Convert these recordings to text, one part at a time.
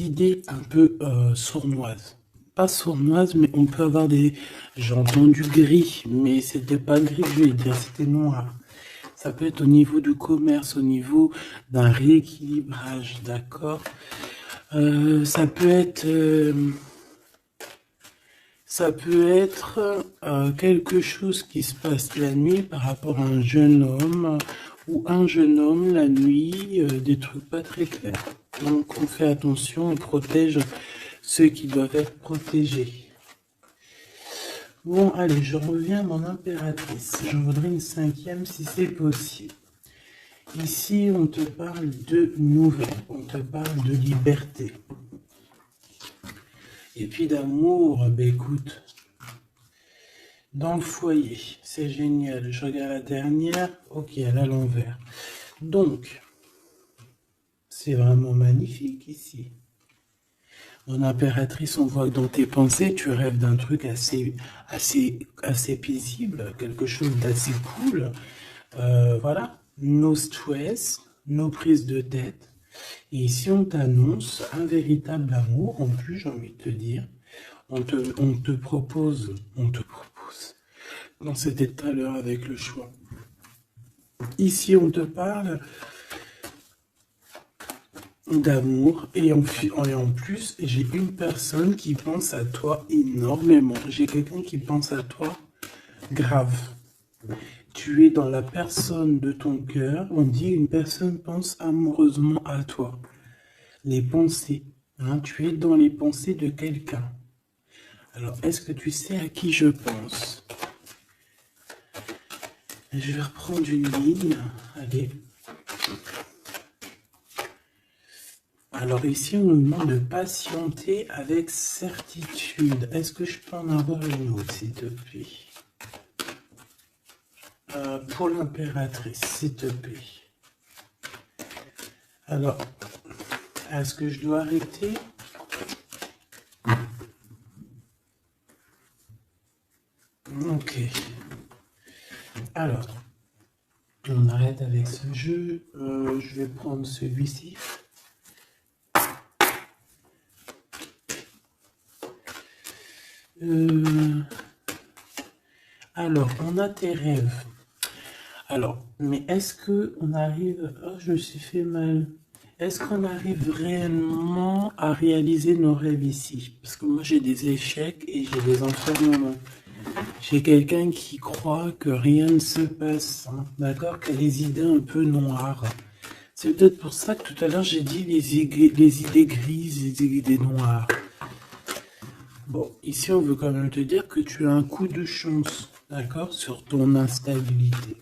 idées un peu sournoises. Pas sournoises, mais on peut avoir des... J'ai entendu gris, mais c'était pas gris que je voulais dire, c'était noir. Ça peut être au niveau du commerce, au niveau d'un rééquilibrage, d'accord. Ça peut être... quelque chose qui se passe la nuit par rapport à un jeune homme ou un jeune homme la nuit, des trucs pas très clairs. Donc on fait attention, on protège ceux qui doivent être protégés. Bon, allez, je reviens à mon impératrice. Je voudrais une cinquième si c'est possible. Ici, on te parle de nouvelles, on te parle de liberté. Et puis d'amour, ben écoute, dans le foyer, c'est génial. Je regarde la dernière, ok, elle est à l'envers. Donc, c'est vraiment magnifique ici. Mon impératrice, on voit que dans tes pensées, tu rêves d'un truc assez paisible, quelque chose d'assez cool. Voilà, no stress, no prise de tête. Et ici, on t'annonce un véritable amour. En plus, j'ai envie de te dire, on te propose, non, c'était tout à l'heure avec le choix. Ici, on te parle d'amour et en plus, j'ai une personne qui pense à toi énormément. J'ai quelqu'un qui pense à toi grave. Tu es dans la personne de ton cœur. On dit une personne pense amoureusement à toi. Les pensées. Hein, tu es dans les pensées de quelqu'un. Alors, est-ce que tu sais à qui je pense? Je vais reprendre une ligne. Allez. Alors ici, on nous demande de patienter avec certitude. Est-ce que je peux en avoir une autre, s'il te plaît? Pour l'impératrice, s'il te plaît. Alors, est-ce que je dois arrêter? Ok. Alors, on arrête avec ce jeu. Je vais prendre celui-ci. Alors, on a tes rêves. Alors, mais est-ce que on arrive... Oh, je me suis fait mal. Est-ce qu'on arrive réellement à réaliser nos rêves ici? Parce que moi, j'ai des échecs et j'ai des enfermements. J'ai quelqu'un qui croit que rien ne se passe, hein, d'accord? Qui a des idées un peu noires. C'est peut-être pour ça que tout à l'heure, j'ai dit les idées grises, les idées noires. Bon, ici, on veut quand même te dire que tu as un coup de chance, d'accord? Sur ton instabilité.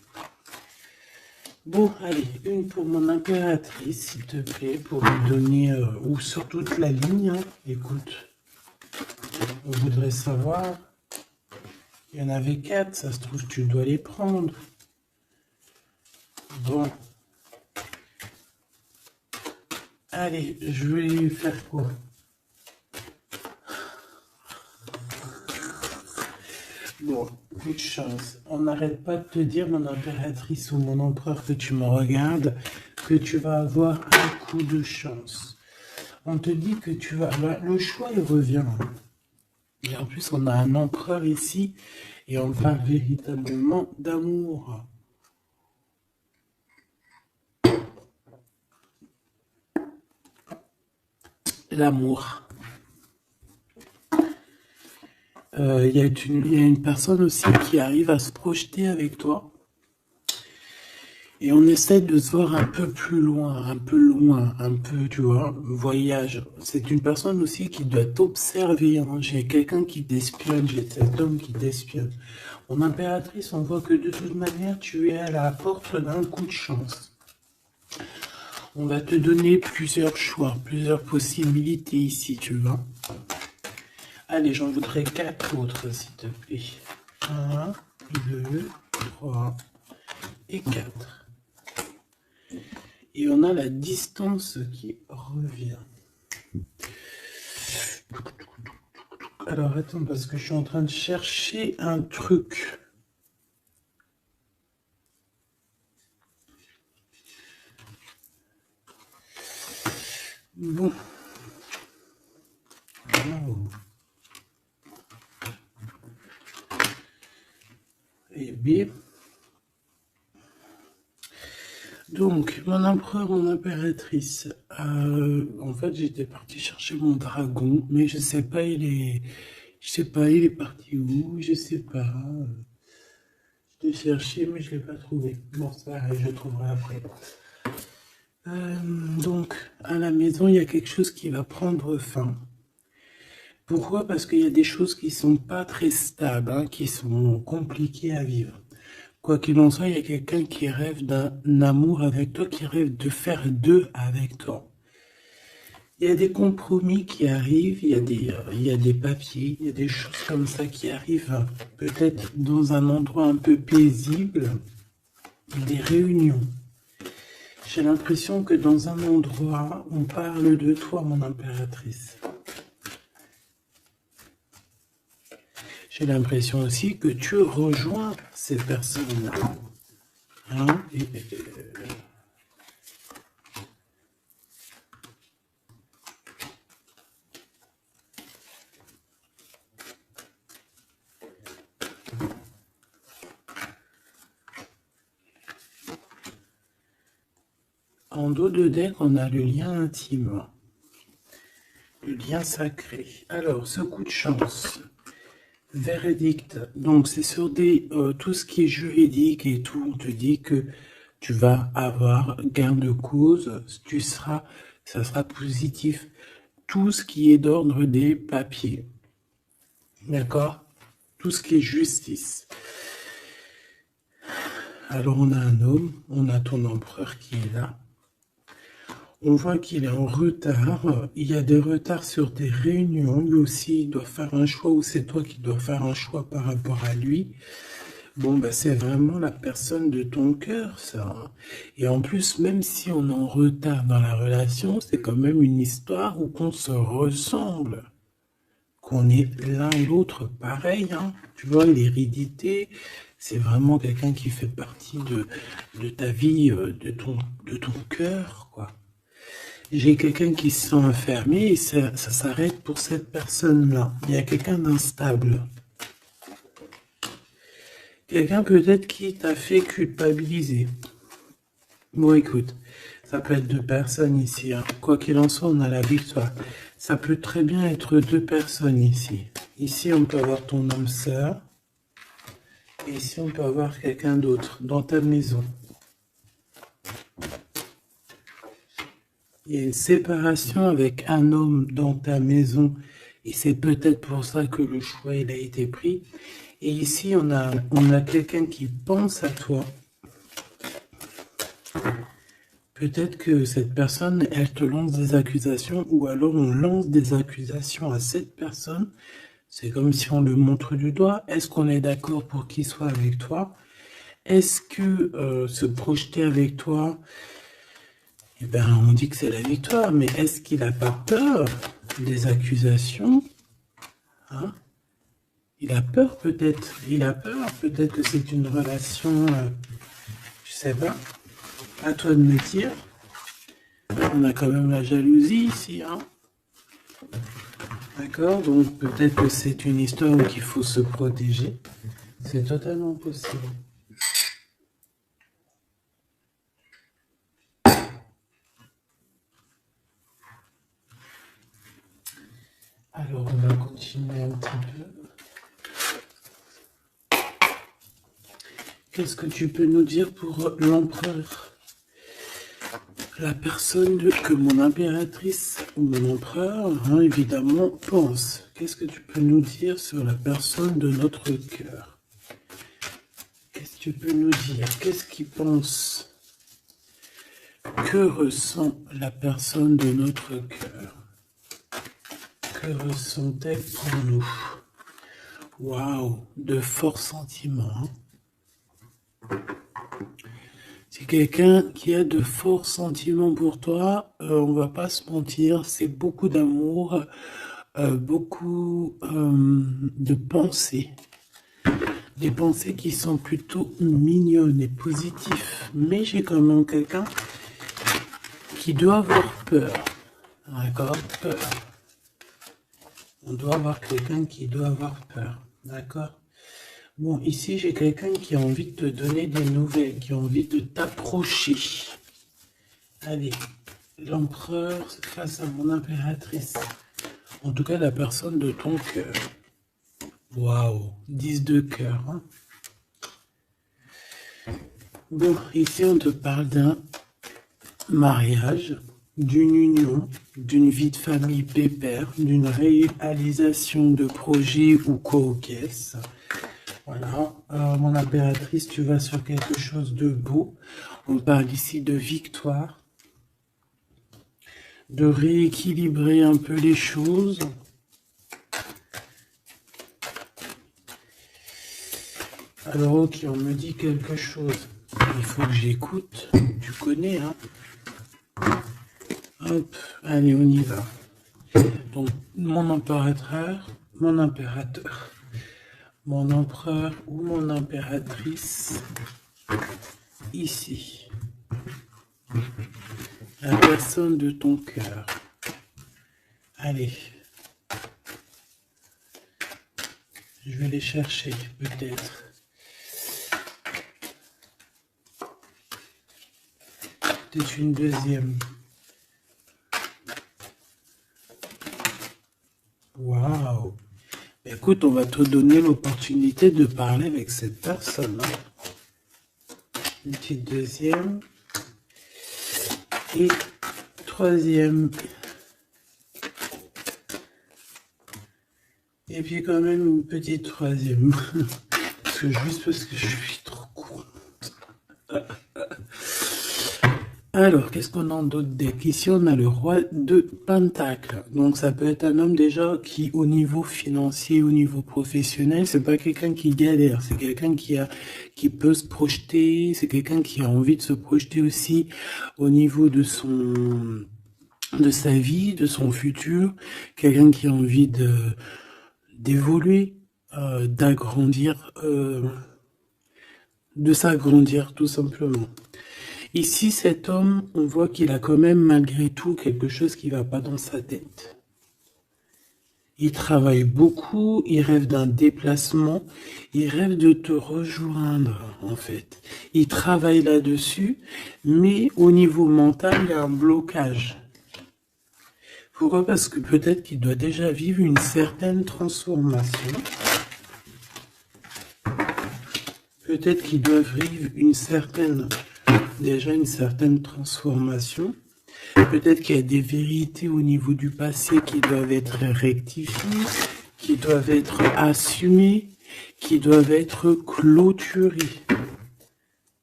Bon, allez, une pour mon impératrice, s'il te plaît, pour lui donner, ou sur toute la ligne, hein. Écoute, on voudrait savoir, il y en avait 4, ça se trouve, tu dois les prendre. Bon. Allez, je vais lui faire quoi? Bon, coup de chance. On n'arrête pas de te dire, mon impératrice ou mon empereur, que tu me regardes, que tu vas avoir un coup de chance. On te dit que tu vas... Le choix, il revient. Et en plus, on a un empereur ici, et on parle véritablement d'amour. L'amour. Il y a une personne aussi qui arrive à se projeter avec toi. Et on essaie de se voir un peu plus loin, un peu, tu vois, voyage. C'est une personne aussi qui doit t'observer, hein. J'ai quelqu'un qui t'espionne, j'ai cet homme qui t'espionne. Mon impératrice, on voit que de toute manière, tu es à la porte d'un coup de chance. On va te donner plusieurs choix, plusieurs possibilités ici, tu vois. Allez, j'en voudrais 4 autres, s'il te plaît. 1, 2, 3 et 4. Et on a la distance qui revient. Alors attends, parce que je suis en train de chercher un truc. Bon. Waouh. Et bien. Donc, mon empereur, mon impératrice. En fait, j'étais parti chercher mon dragon, mais je sais pas, je sais pas, il est parti où, je sais pas. Je l'ai cherché, mais je l'ai pas trouvé. Bon, c'est pareil, je le trouverai après. Donc, à la maison, il y a quelque chose qui va prendre fin. Pourquoi? Parce qu'il y a des choses qui sont pas très stables, hein, qui sont compliquées à vivre. Quoi qu'il en soit, il y a quelqu'un qui rêve d'un amour avec toi, qui rêve de faire deux avec toi. Il y a des compromis qui arrivent, il y a des papiers, il y a des choses comme ça qui arrivent, peut-être dans un endroit un peu paisible, des réunions. J'ai l'impression que dans un endroit, on parle de toi, mon impératrice. J'ai l'impression aussi que tu rejoins ces personnes-là. Hein? En dos de deck, on a le lien intime, le lien sacré. Alors, ce coup de chance, verdict, donc c'est sur tout ce qui est juridique et tout, on te dit que tu vas avoir gain de cause, ça sera positif. Tout ce qui est d'ordre des papiers, d'accord? Tout ce qui est justice. Alors on a un homme, on a ton empereur qui est là. On voit qu'il est en retard, il y a des retards sur des réunions, lui aussi il doit faire un choix ou c'est toi qui dois faire un choix par rapport à lui. Bon, bah, c'est vraiment la personne de ton cœur, ça. Et en plus, même si on est en retard dans la relation, c'est quand même une histoire où qu'on se ressemble, qu'on est l'un et l'autre pareil, hein. Tu vois, l'hérédité, c'est vraiment quelqu'un qui fait partie de ta vie, de ton cœur, quoi. J'ai quelqu'un qui se sent enfermé et ça s'arrête pour cette personne-là. Il y a quelqu'un d'instable. Quelqu'un peut-être qui t'a fait culpabiliser. Bon, écoute, ça peut être deux personnes ici, hein. Quoi qu'il en soit, on a la victoire. Ça peut très bien être deux personnes ici. Ici, on peut avoir ton âme sœur. Et ici, on peut avoir quelqu'un d'autre dans ta maison. Il y a une séparation avec un homme dans ta maison et c'est peut-être pour ça que le choix il a été pris. Et ici, on a quelqu'un qui pense à toi. Peut-être que cette personne, elle te lance des accusations ou alors on lance des accusations à cette personne. C'est comme si on le montre du doigt. Est-ce qu'on est d'accord pour qu'il soit avec toi? Est-ce que se projeter avec toi, eh ben, on dit que c'est la victoire, mais est-ce qu'il n'a pas peur des accusations, hein? Il a peur peut-être, peut-être que c'est une relation, je sais pas, à toi de me dire. On a quand même la jalousie ici, hein? D'accord, donc peut-être que c'est une histoire où il faut se protéger. C'est totalement possible. Alors, on va continuer un petit peu. Qu'est-ce que tu peux nous dire pour l'empereur? La personne que mon impératrice ou mon empereur, hein, évidemment, pense. Qu'est-ce que tu peux nous dire sur la personne de notre cœur? Qu'est-ce que tu peux nous dire? Qu'est-ce qu'il pense? Que ressent la personne de notre cœur? Que ressent-elle pour nous? Waouh, de forts sentiments. C'est quelqu'un qui a de forts sentiments pour toi, on va pas se mentir, c'est beaucoup d'amour, beaucoup de pensées. Des pensées qui sont plutôt mignonnes et positives. Mais j'ai quand même quelqu'un qui doit avoir peur. D'accord? Peur. On doit avoir quelqu'un qui doit avoir peur. D'accord? Bon, ici, j'ai quelqu'un qui a envie de te donner des nouvelles, qui a envie de t'approcher. Allez, l'empereur face à mon impératrice. En tout cas, la personne de ton cœur. Waouh, 10 de cœur. Hein. Bon, ici, on te parle d'un mariage, d'une union, d'une vie de famille pépère, d'une réalisation de projets ou co-caisse. Voilà, mon impératrice, tu vas sur quelque chose de beau. On parle ici de victoire, de rééquilibrer un peu les choses. Alors ok, on me dit quelque chose. Il faut que j'écoute. Tu connais, hein? Hop, allez, on y va. Donc, mon impérateur, mon impérateur, mon empereur ou mon impératrice, ici. La personne de ton cœur. Allez. Je vais les chercher, peut-être. Peut-être une deuxième. Waouh! Écoute, on va te donner l'opportunité de parler avec cette personne. Hein. Une petite deuxième. Et troisième. Et puis quand même une petite troisième. Juste parce que je suis trop con. Alors, qu'est-ce qu'on a d'autre deck? Ici, on a le roi de Pentacle. Donc, ça peut être un homme déjà qui, au niveau financier, au niveau professionnel, c'est pas quelqu'un qui galère. C'est quelqu'un qui peut se projeter. C'est quelqu'un qui a envie de se projeter aussi au niveau de sa vie, de son futur. Quelqu'un qui a envie d'évoluer, d'agrandir, de s'agrandir, tout simplement. Ici, cet homme, on voit qu'il a quand même malgré tout quelque chose qui ne va pas dans sa tête. Il travaille beaucoup, il rêve d'un déplacement, il rêve de te rejoindre, en fait. Il travaille là-dessus, mais au niveau mental, il y a un blocage. Pourquoi? Parce que peut-être qu'il doit déjà vivre une certaine transformation. Peut-être qu'il doit vivre une certaine transformation. Peut-être qu'il y a des vérités au niveau du passé qui doivent être rectifiées, qui doivent être assumées, qui doivent être clôturées.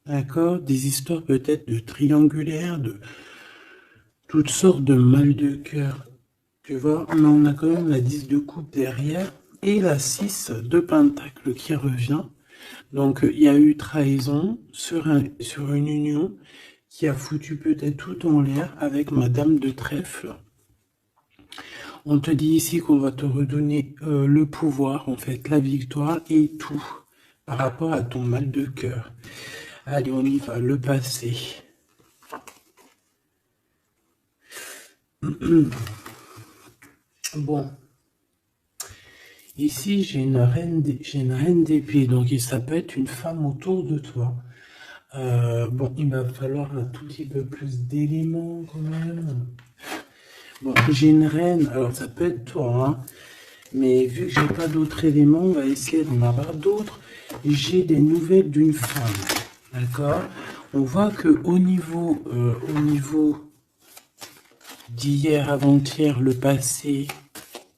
D'accord? Des histoires peut-être de triangulaires, de toutes sortes de mal de cœur. Tu vois? Mais on a quand même la 10 de coupe derrière et la 6 de pentacle qui revient. Donc, il y a eu trahison sur une union qui a foutu peut-être tout en l'air avec Madame de Trèfle. On te dit ici qu'on va te redonner le pouvoir, en fait, la victoire et tout par rapport à ton mal de cœur. Allez, on y va, le passé. Bon. Ici, j'ai une reine d'épée, donc ça peut être une femme autour de toi. Bon, il va falloir un tout petit peu plus d'éléments quand même. Bon, j'ai une reine, alors ça peut être toi, hein, mais vu que j'ai pas d'autres éléments, on va essayer d'en avoir d'autres. J'ai des nouvelles d'une femme, d'accord? On voit que au niveau d'hier, avant-hier, le passé,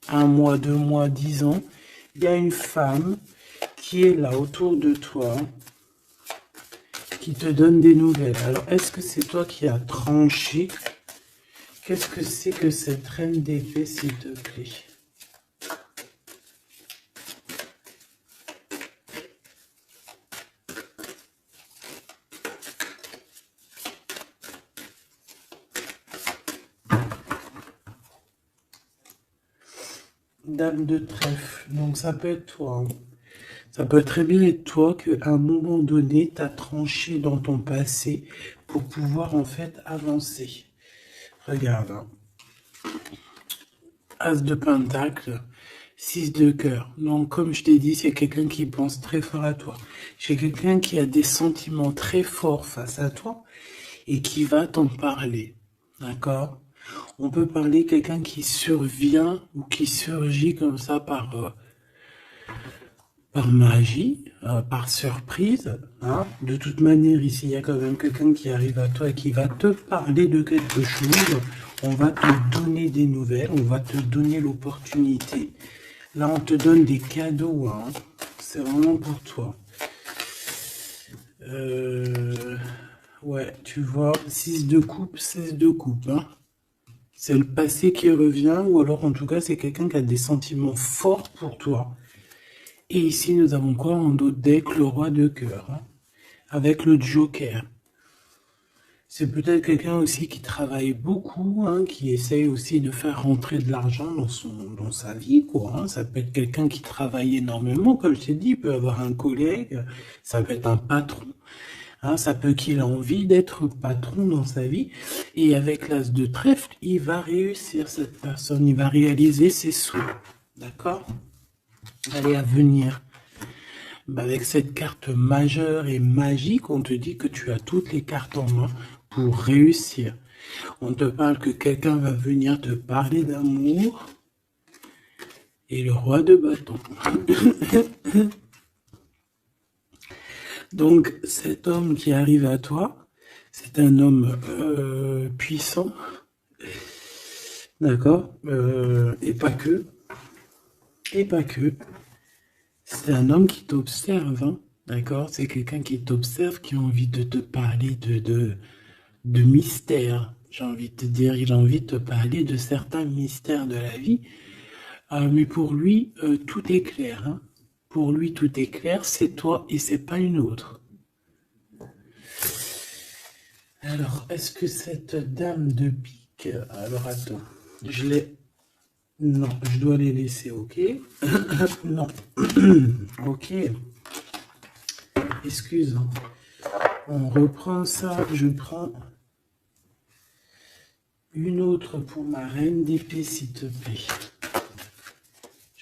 1 mois, 2 mois, 10 ans, il y a une femme qui est là autour de toi, qui te donne des nouvelles. Alors, est-ce que c'est toi qui as tranché? Qu'est-ce que c'est que cette reine d'épée, s'il te plaît? Dame de trèfle, donc ça peut être toi. Hein. Ça peut très bien être toi qu'à un moment donné, tu as tranché dans ton passé pour pouvoir en fait avancer. Regarde. Hein. As de pentacle, 6 de cœur. Donc, comme je t'ai dit, c'est quelqu'un qui pense très fort à toi. C'est quelqu'un qui a des sentiments très forts face à toi et qui va t'en parler. D'accord? On peut parler quelqu'un qui survient ou qui surgit comme ça par magie, par surprise. Hein. De toute manière, ici, il y a quand même quelqu'un qui arrive à toi et qui va te parler de quelque chose. On va te donner des nouvelles, on va te donner l'opportunité. Là, on te donne des cadeaux. Hein. C'est vraiment pour toi. Ouais, tu vois, 6 de coupe, 16 de coupe. Hein. C'est le passé qui revient, ou alors en tout cas, c'est quelqu'un qui a des sentiments forts pour toi. Et ici, nous avons quoi en dos de deck? Le roi de cœur, hein, avec le joker. C'est peut-être quelqu'un aussi qui travaille beaucoup, hein, qui essaye aussi de faire rentrer de l'argent dans sa vie, quoi. Hein. Ça peut être quelqu'un qui travaille énormément, comme je t'ai dit, il peut avoir un collègue, ça peut être un patron. Hein, ça peut qu'il a envie d'être patron dans sa vie. Et avec l'as de trèfle, il va réussir, cette personne. Il va réaliser ses souhaits. D'accord? Allez, à venir. Bah, avec cette carte majeure et magique, on te dit que tu as toutes les cartes en main pour réussir. On te parle que quelqu'un va venir te parler d'amour. Et le roi de bâton. Donc, cet homme qui arrive à toi, c'est un homme puissant, d'accord, et pas que, c'est un homme qui t'observe, hein, d'accord, c'est quelqu'un qui t'observe, qui a envie de te parler de mystères, j'ai envie de te dire, il a envie de te parler de certains mystères de la vie, mais pour lui, tout est clair, hein. Pour lui, tout est clair, c'est toi et c'est pas une autre. Alors, est-ce que cette dame de pique... Alors, attends, je l'ai... Non, je dois les laisser, ok? Non. Ok. Excuse. Hein. On reprend ça, je prends une autre pour ma reine d'épée, s'il te plaît.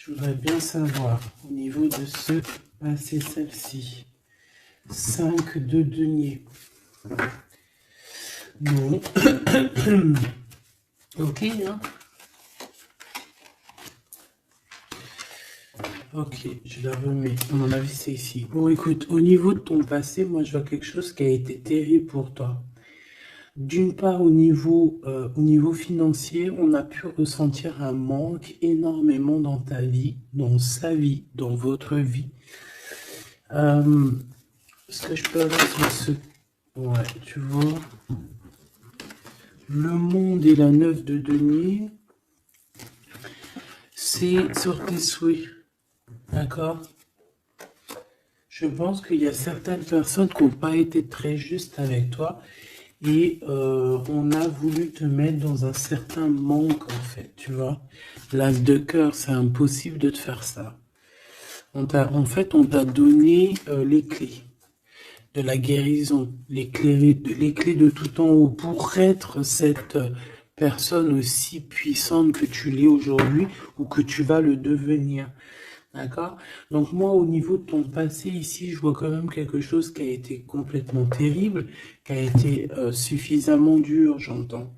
Je voudrais bien savoir, au niveau de ce passé, celle-ci. 5 de denier. Non. Ok, hein. Ok, je la remets. À mon avis, c'est ici. Bon, écoute, au niveau de ton passé, moi, je vois quelque chose qui a été terrible pour toi. D'une part, au niveau financier, on a pu ressentir un manque énormément dans ta vie, dans sa vie, dans votre vie. Ce que je peux avoir sur ce... Ouais, tu vois. Le monde et la 9 de denier, c'est sur tes souhaits. D'accord? Je pense qu'il y a certaines personnes qui n'ont pas été très justes avec toi. Et on a voulu te mettre dans un certain manque, en fait, tu vois. L'as de cœur, c'est impossible de te faire ça. En fait, on t'a donné les clés de la guérison, les clés de tout en haut pour être cette personne aussi puissante que tu l'es aujourd'hui ou que tu vas le devenir. D'accord? Donc moi, au niveau de ton passé, ici, je vois quand même quelque chose qui a été complètement terrible, qui a été suffisamment dur, j'entends.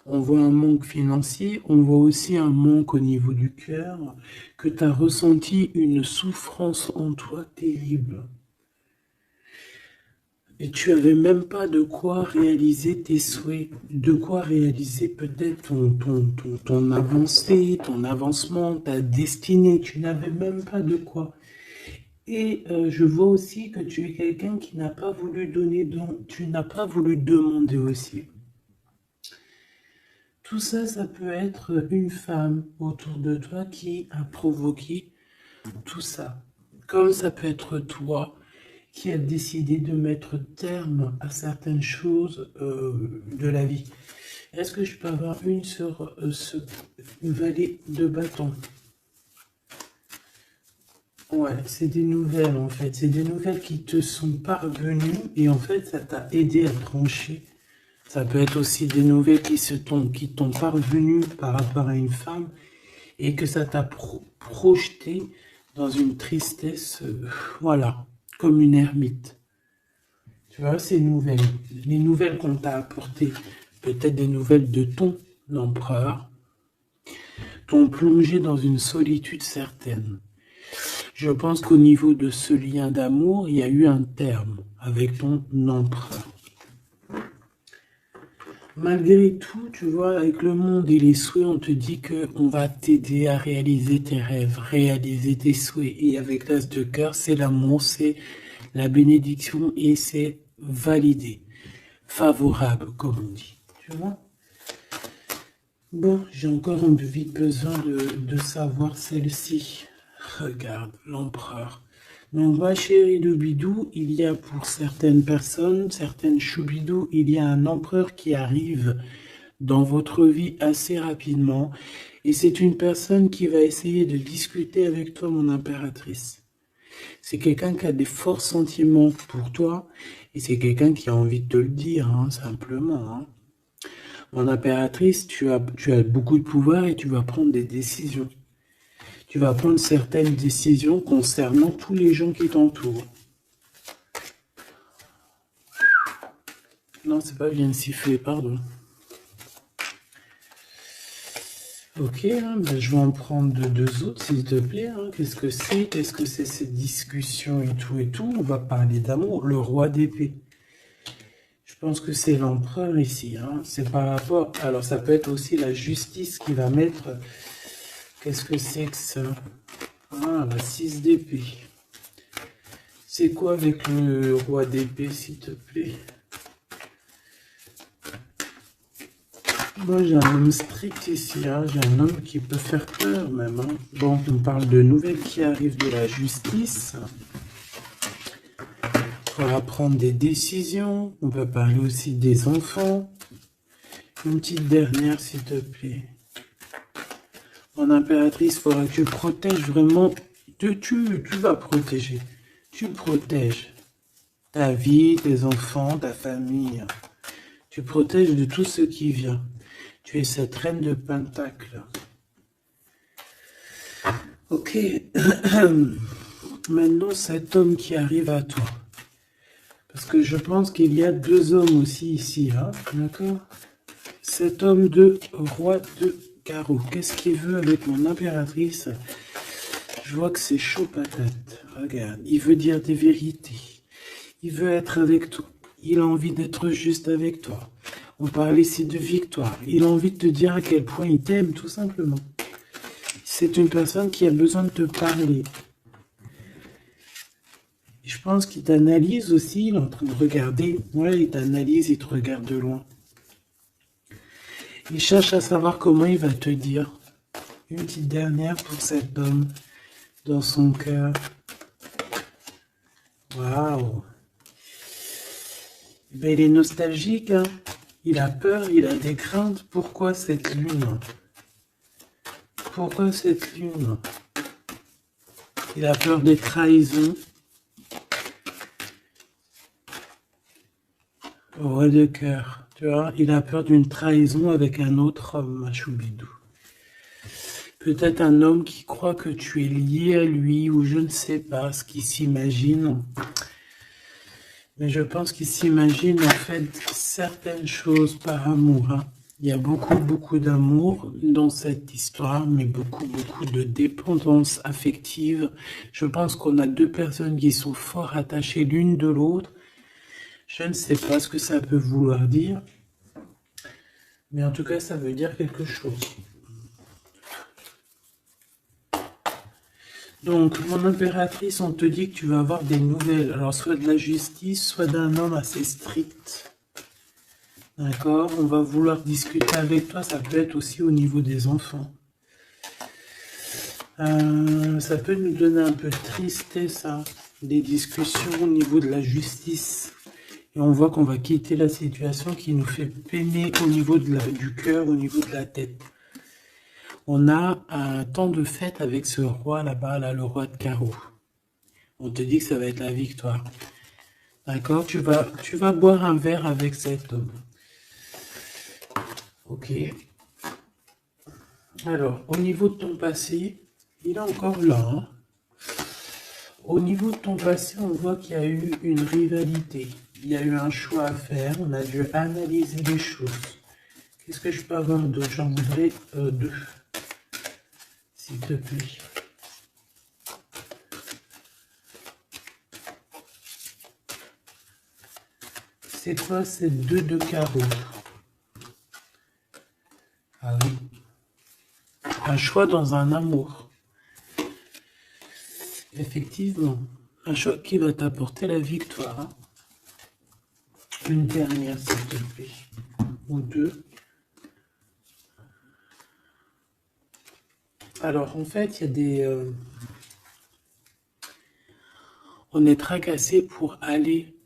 On voit un manque financier, on voit aussi un manque au niveau du cœur, que tu as ressenti une souffrance en toi terrible. Et tu avais même pas de quoi réaliser tes souhaits, de quoi réaliser peut-être ton avancée, ton avancement, ta destinée. Tu n'avais même pas de quoi. Et je vois aussi que tu es quelqu'un qui n'a pas voulu donner, donc tu n'as pas voulu demander aussi. Tout ça, ça peut être une femme autour de toi qui a provoqué tout ça. Comme ça peut être toi qui a décidé de mettre terme à certaines choses de la vie. Est-ce que je peux avoir une sur ce valet de bâton? Ouais, c'est des nouvelles en fait. C'est des nouvelles qui te sont parvenues et en fait, ça t'a aidé à trancher. Ça peut être aussi des nouvelles qui t'ont parvenues par rapport à une femme et que ça t'a projeté dans une tristesse, voilà, comme une ermite. Tu vois, ces nouvelles, les nouvelles qu'on t'a apportées, peut-être des nouvelles de ton empereur, t'ont plongé dans une solitude certaine. Je pense qu'au niveau de ce lien d'amour, il y a eu un terme avec ton empereur. Malgré tout, tu vois, avec le monde et les souhaits, on te dit qu'on va t'aider à réaliser tes rêves, réaliser tes souhaits. Et avec l'as de cœur, c'est l'amour, c'est la bénédiction et c'est validé, favorable, comme on dit. Tu vois? Bon, j'ai encore un peu vite besoin de savoir celle-ci. Regarde, l'empereur. Donc, ma chérie de bidou, il y a pour certaines personnes, certaines choubidou, il y a un empereur qui arrive dans votre vie assez rapidement. Et c'est une personne qui va essayer de discuter avec toi, mon impératrice. C'est quelqu'un qui a des forts sentiments pour toi. Et c'est quelqu'un qui a envie de te le dire, hein, simplement. Hein. Mon impératrice, tu as beaucoup de pouvoir et tu vas prendre des décisions. Tu vas prendre certaines décisions concernant tous les gens qui t'entourent. Non, c'est pas bien sifflé, pardon. Ok, hein, ben je vais en prendre deux autres, s'il te plaît. Hein. Qu'est-ce que c'est? Qu'est-ce que c'est cette discussion et tout et tout? On va parler d'amour, le roi d'épée. Je pense que c'est l'empereur ici. Hein. C'est par rapport... Alors, ça peut être aussi la justice qui va mettre... Qu'est-ce que c'est que ça? Ah, la 6 d'épée. C'est quoi avec le roi d'épée, s'il te plaît? Moi, j'ai un homme strict ici, hein. J'ai un homme qui peut faire peur même. Hein. Bon, on parle de nouvelles qui arrivent de la justice. Il faudra prendre des décisions. On peut parler aussi des enfants. Une petite dernière, s'il te plaît. Mon impératrice, il faudra que tu protèges vraiment. Tu vas protéger. Tu protèges ta vie, tes enfants, ta famille. Tu protèges de tout ce qui vient. Tu es cette reine de Pentacle. Ok. Maintenant, cet homme qui arrive à toi. Parce que je pense qu'il y a deux hommes aussi ici. Hein, d'accord? Cet homme de roi de carreau. Qu'est-ce qu'il veut avec mon impératrice? Je vois que c'est chaud patate. Regarde, il veut dire des vérités. Il veut être avec toi. Il a envie d'être juste avec toi. On parle ici de victoire. Il a envie de te dire à quel point il t'aime, tout simplement. C'est une personne qui a besoin de te parler. Je pense qu'il t'analyse aussi. Il est en train de regarder. Ouais, il t'analyse, il te regarde de loin. Il cherche à savoir comment il va te dire. Une petite dernière pour cet homme dans son cœur. Waouh! Ben, il est nostalgique, hein? Il a peur, il a des craintes. Pourquoi cette lune? Pourquoi cette lune? Il a peur des trahisons. Roi de cœur, tu vois, il a peur d'une trahison avec un autre homme, ma choubidou. Peut-être un homme qui croit que tu es lié à lui, ou je ne sais pas ce qu'il s'imagine. Mais je pense qu'il s'imagine en fait certaines choses par amour. Hein. Il y a beaucoup d'amour dans cette histoire, mais beaucoup de dépendance affective. Je pense qu'on a deux personnes qui sont fort attachées l'une de l'autre. Je ne sais pas ce que ça peut vouloir dire, mais en tout cas, ça veut dire quelque chose. Donc, mon impératrice, on te dit que tu vas avoir des nouvelles. Alors, soit de la justice, soit d'un homme assez strict. D'accord? On va vouloir discuter avec toi. Ça peut être aussi au niveau des enfants. Ça peut nous donner un peu de tristesse, hein, des discussions au niveau de la justice. Et on voit qu'on va quitter la situation qui nous fait peiner au niveau du cœur, au niveau de la tête. On a un temps de fête avec ce roi là-bas, là, le roi de carreau. On te dit que ça va être la victoire. D'accord? Tu vas boire un verre avec cet homme. Ok. Alors, au niveau de ton passé, il est encore là, hein. Au niveau de ton passé, on voit qu'il y a eu une rivalité. Il y a eu un choix à faire. On a dû analyser les choses. Qu'est-ce que je peux avoir d'autre? J'en voudrais deux, s'il te plaît. C'est quoi ces deux de carreau? Ah oui. Un choix dans un amour. Effectivement. Un choix qui va t'apporter la victoire. Une dernière, s'il te plaît. Ou deux. Alors, en fait, il y a des... on est tracassé pour aller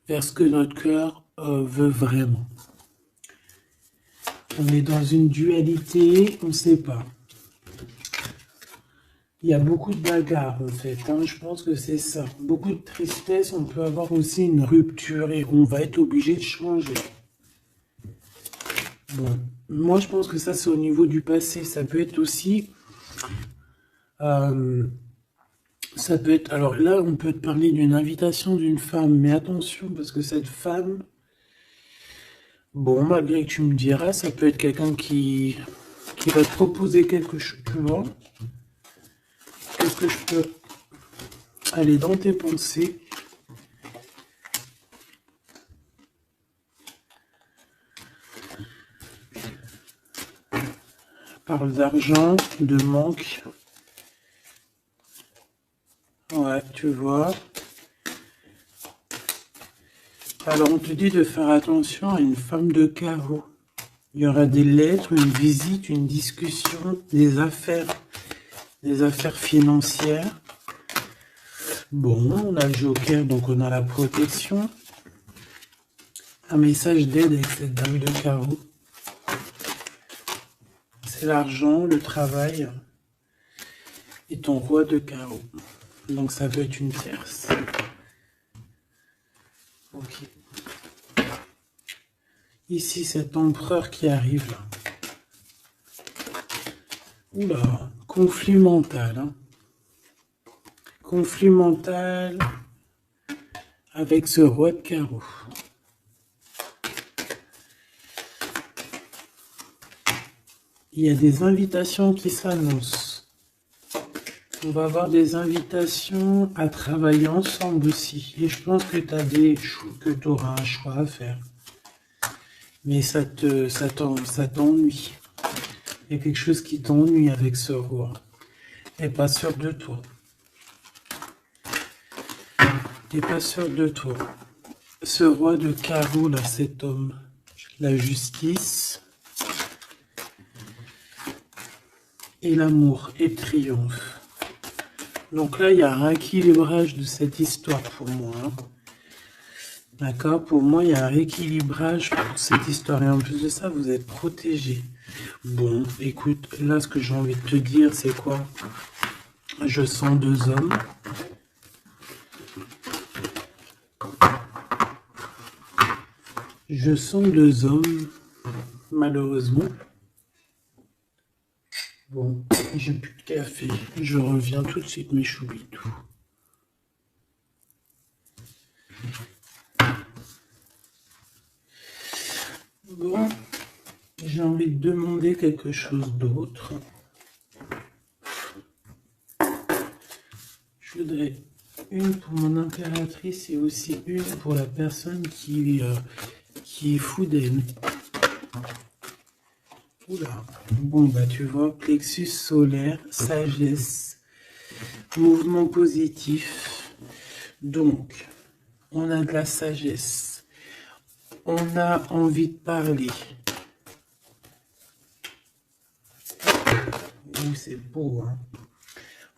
vers ce que notre cœur veut vraiment. On est dans une dualité, on ne sait pas. Il y a beaucoup de bagarres en fait, hein. Je pense que c'est ça. Beaucoup de tristesse, on peut avoir aussi une rupture et on va être obligé de changer. Bon, moi je pense que ça c'est au niveau du passé. Ça peut être aussi... ça peut être... Alors là, on peut te parler d'une invitation d'une femme, mais attention parce que cette femme... Bon, malgré que tu me diras, ça peut être quelqu'un qui va te proposer quelque chose, tu vois. Qu'est-ce que je peux aller dans tes pensées? Parle d'argent, de manque. Ouais, tu vois. Alors, on te dit de faire attention à une femme de carreau. Il y aura des lettres, une visite, une discussion, des affaires financières. Bon, on a le joker, donc on a la protection. Un message d'aide avec cette dame de carreau. C'est l'argent, le travail et ton roi de carreau. Donc ça peut être une tierce. Ok. Ici, cet empereur qui arrive là. Oula, conflit mental. Hein. Conflit mental avec ce roi de carreau. Il y a des invitations qui s'annoncent. On va avoir des invitations à travailler ensemble aussi. Et je pense que tu auras un choix à faire. Mais ça t'ennuie. Il y a quelque chose qui t'ennuie avec ce roi. T'es pas sûr de toi. T'es pas sûr de toi. Ce roi de carreau, là, cet homme. La justice. Et l'amour et le triomphe. Donc là, il y a un rééquilibrage de cette histoire pour moi. Hein. D'accord? Pour moi, il y a un rééquilibrage pour cette histoire. Et en plus de ça, vous êtes protégés. Bon, écoute, là, ce que j'ai envie de te dire, c'est quoi? Je sens deux hommes. Je sens deux hommes, malheureusement. Bon, j'ai plus de café. Je reviens tout de suite, mes choubitou. Bon, j'ai envie de demander quelque chose d'autre. Je voudrais une pour mon impératrice et aussi une pour la personne qui est fou d'elle. Oula. Bon, bah tu vois, plexus solaire, sagesse, mouvement positif. Donc, on a de la sagesse. On a envie de parler. Oh, c'est beau, hein.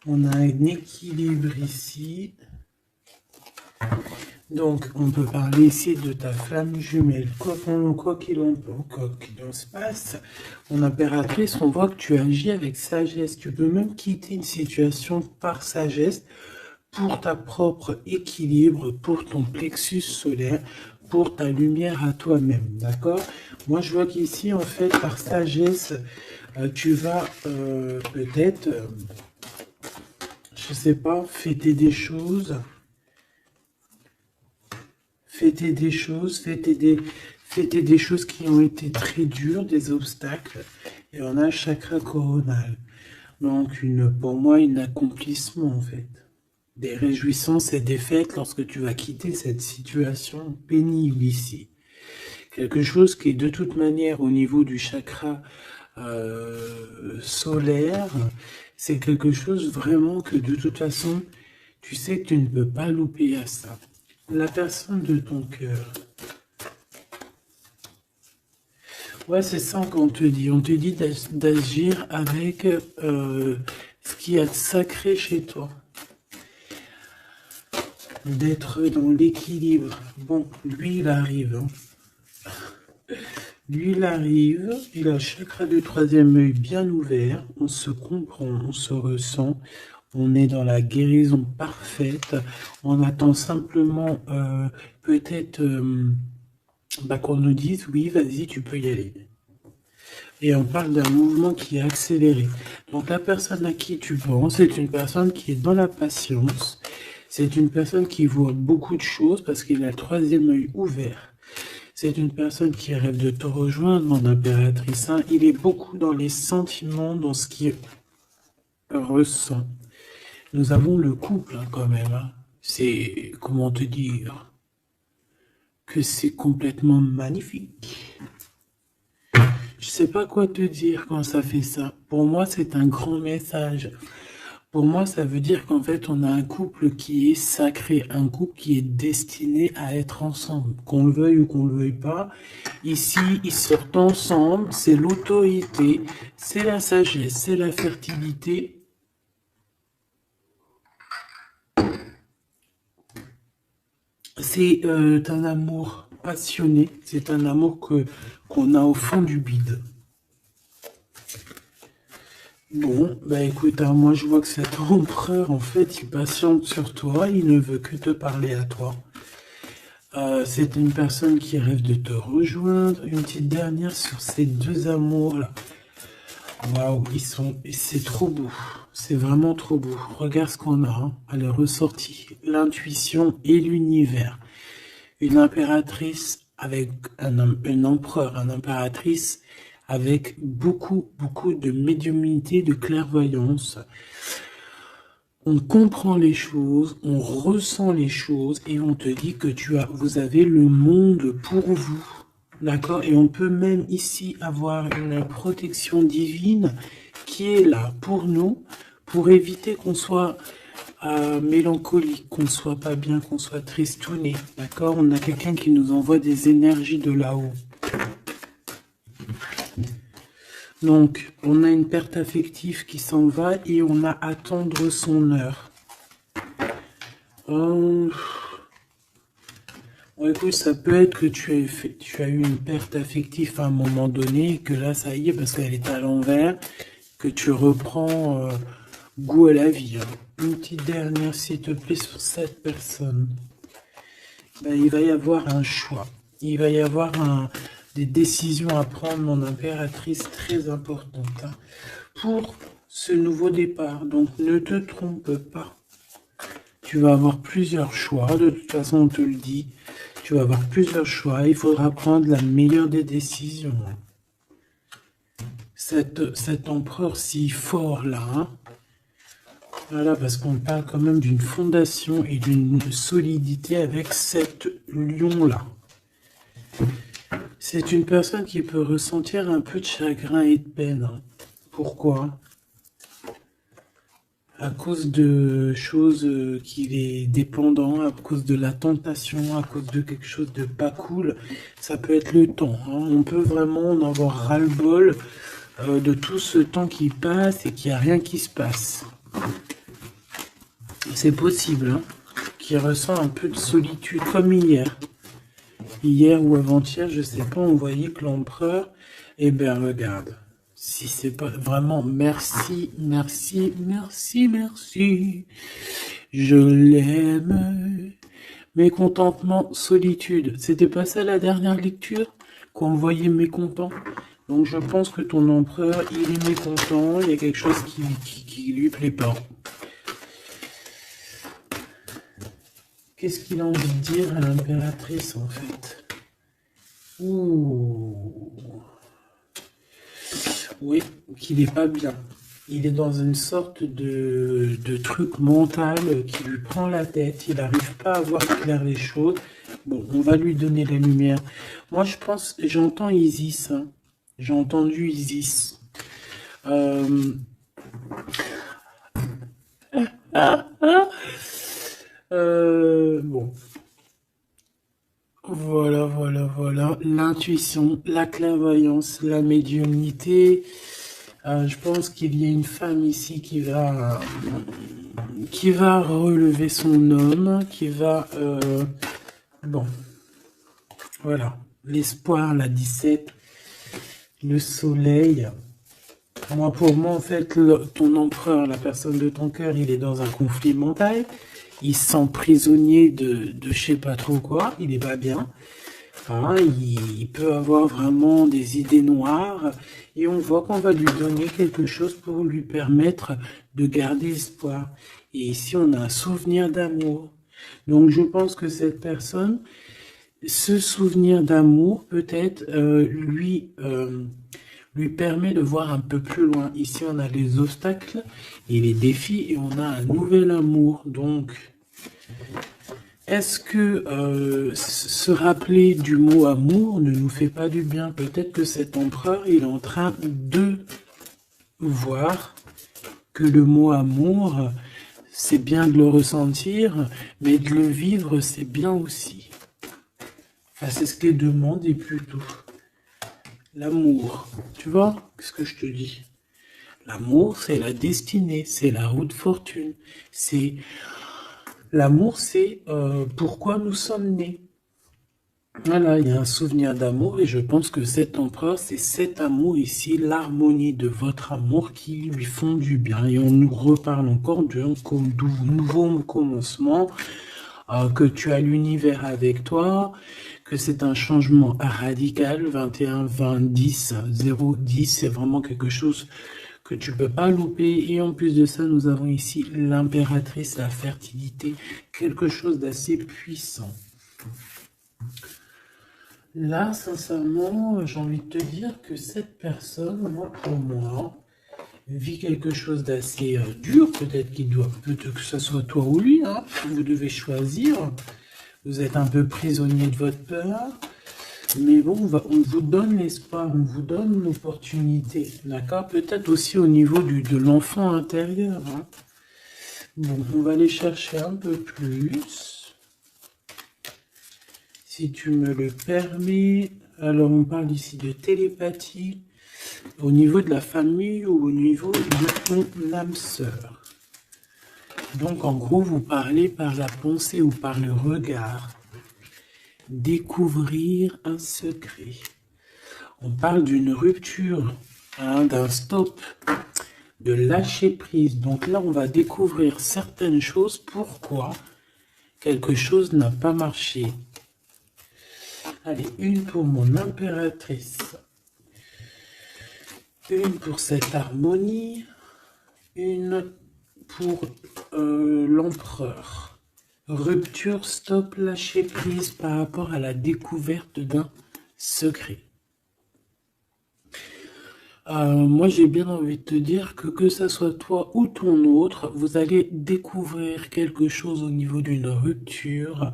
On a un équilibre ici. Donc, on peut parler ici de ta flamme jumelle. Quoi qu'il en se passe, mon impératrice, on voit que tu agis avec sagesse. Tu peux même quitter une situation par sagesse pour ta propre équilibre, pour ton plexus solaire, pour ta lumière à toi-même, d'accord? Moi, je vois qu'ici, en fait, par sagesse, tu vas peut-être, je sais pas, fêter des choses qui ont été très dures, des obstacles, et on a le chakra coronal. Donc, pour moi, un accomplissement, en fait. Des réjouissances et des fêtes lorsque tu vas quitter cette situation pénible ici. Quelque chose qui est de toute manière au niveau du chakra solaire, c'est quelque chose vraiment que de toute façon, tu sais que tu ne peux pas louper à ça. La personne de ton cœur. Ouais, c'est ça qu'on te dit. On te dit d'agir avec ce qui est sacré chez toi. D'être dans l'équilibre. Bon, lui, il arrive. Lui, il arrive. Il a le chakra du troisième œil bien ouvert. On se comprend, on se ressent. On est dans la guérison parfaite. On attend simplement peut-être qu'on nous dise oui, vas-y, tu peux y aller. Et on parle d'un mouvement qui est accéléré. Donc la personne à qui tu penses, c'est une personne qui est dans la patience. C'est une personne qui voit beaucoup de choses parce qu'il a le troisième œil ouvert. C'est une personne qui rêve de te rejoindre, mon impératrice. Hein. Il est beaucoup dans les sentiments, dans ce qu'il ressent. Nous avons le couple hein, quand même. Hein. C'est, comment te dire, que c'est complètement magnifique. Je sais pas quoi te dire quand ça fait ça. Pour moi, c'est un grand message. Pour moi, ça veut dire qu'en fait, on a un couple qui est sacré, un couple qui est destiné à être ensemble. Qu'on le veuille ou qu'on le veuille pas, ici, ils sortent ensemble, c'est l'autorité, c'est la sagesse, c'est la fertilité. C'est un amour passionné, c'est un amour qu'on a au fond du bide. Bon, bah écoute, hein, moi je vois que cet empereur, en fait, il patiente sur toi, il ne veut que te parler à toi. C'est une personne qui rêve de te rejoindre. Une petite dernière sur ces deux amours-là. Waouh, c'est trop beau. C'est vraiment trop beau. Regarde ce qu'on a. Hein. Elle est ressortie. L'intuition et l'univers. Une impératrice avec un empereur, une impératrice avec beaucoup de médiumnité, de clairvoyance. On comprend les choses, on ressent les choses et on te dit que vous avez le monde pour vous. D'accord? Et on peut même ici avoir une protection divine qui est là pour nous, pour éviter qu'on soit mélancolique, qu'on soit pas bien, qu'on soit tristouné. D'accord? On a quelqu'un qui nous envoie des énergies de là-haut. Donc, on a une perte affective qui s'en va et on a à attendre son heure. Écoute, ça peut être que tu as eu une perte affective à un moment donné, et que là, ça y est, parce qu'elle est à l'envers, que tu reprends goût à la vie. Hein. Une petite dernière, s'il te plaît, sur cette personne. Ben, il va y avoir un choix. Il va y avoir des décisions à prendre, mon impératrice, très importantes. Hein, pour ce nouveau départ. Donc, ne te trompe pas. Tu vas avoir plusieurs choix. De toute façon, on te le dit. Tu vas avoir plusieurs choix. Il faudra prendre la meilleure des décisions. Cet empereur si fort là. Hein, voilà, parce qu'on parle quand même d'une fondation et d'une solidité avec cet lion-là. C'est une personne qui peut ressentir un peu de chagrin et de peine. Hein. Pourquoi? À cause de choses qu'il est dépendant, à cause de la tentation, à cause de quelque chose de pas cool. Ça peut être le temps. Hein. On peut vraiment en avoir ras-le-bol de tout ce temps qui passe et qu'il n'y a rien qui se passe. C'est possible, hein, qu'il ressent un peu de solitude, comme hier. Hier ou avant-hier, je sais pas, on voyait que l'empereur, eh bien regarde, si c'est pas vraiment merci, je l'aime, Mécontentement, solitude. C'était pas ça la dernière lecture? Qu'on le voyait mécontent. Donc je pense que ton empereur, il est mécontent, il y a quelque chose qui lui plaît pas. Qu'est-ce qu'il a envie de dire à l'impératrice en fait? Ouh. Oui, qu'il est pas bien. Il est dans une sorte de truc mental qui lui prend la tête. Il n'arrive pas à voir clair les choses. Bon, on va lui donner la lumière. Moi, je pense, j'entends Isis. Hein. J'ai entendu Isis. Euh, bon, voilà. L'intuition, la clairvoyance, la médiumnité. Je pense qu'il y a une femme ici qui va relever son homme, qui va... bon, voilà. L'espoir, la 17, le soleil. Moi, pour moi, en fait, ton empereur, la personne de ton cœur, il est dans un conflit mental. Il se sent prisonnier de je sais pas trop quoi. Il est pas bien. Hein, il peut avoir vraiment des idées noires. Et on voit qu'on va lui donner quelque chose pour lui permettre de garder espoir. Et ici, on a un souvenir d'amour. Donc, je pense que cette personne, ce souvenir d'amour, peut-être, lui permet de voir un peu plus loin. Ici, on a les obstacles et les défis et on a un nouvel amour. Donc, est-ce que se rappeler du mot amour ne nous fait pas du bien? Peut-être que cet empereur, il est en train de voir que le mot amour, c'est bien de le ressentir, mais de le vivre, c'est bien aussi. Enfin, c'est ce que les deux mondes et plutôt. L'amour, tu vois, qu'est-ce que je te dis? L'amour, c'est la destinée, c'est la haute fortune, c'est... L'amour, c'est pourquoi nous sommes nés. Voilà, il y a un souvenir d'amour et je pense que cet empereur, c'est cet amour ici, l'harmonie de votre amour qui lui font du bien. Et on nous reparle encore d'un nouveau commencement, que tu as l'univers avec toi, que c'est un changement radical, 21, 20, 10, 0, 10, c'est vraiment quelque chose que tu peux pas louper. Et en plus de ça, nous avons ici l'impératrice, la fertilité, quelque chose d'assez puissant. Là, sincèrement, j'ai envie de te dire que cette personne, moi, pour moi, vit quelque chose d'assez dur. Peut-être que ce soit toi ou lui, hein. Vous devez choisir. Vous êtes un peu prisonnier de votre peur. Mais bon, on vous donne l'espoir, on vous donne l'opportunité, d'accord? Peut-être aussi au niveau de l'enfant intérieur. Hein. Bon, on va aller chercher un peu plus. Si tu me le permets. Alors, on parle ici de télépathie au niveau de la famille ou au niveau de ton âme sœur. Donc, en gros, vous parlez par la pensée ou par le regard. Découvrir un secret. On parle d'une rupture, hein, d'un stop, de lâcher prise. Donc là, on va découvrir certaines choses. Pourquoi quelque chose n'a pas marché. Allez, une pour mon impératrice. Une pour cette harmonie. Une pour l'empereur. Rupture, stop, lâcher prise par rapport à la découverte d'un secret. Moi, j'ai bien envie de te dire que ça soit toi ou ton autre, vous allez découvrir quelque chose au niveau d'une rupture.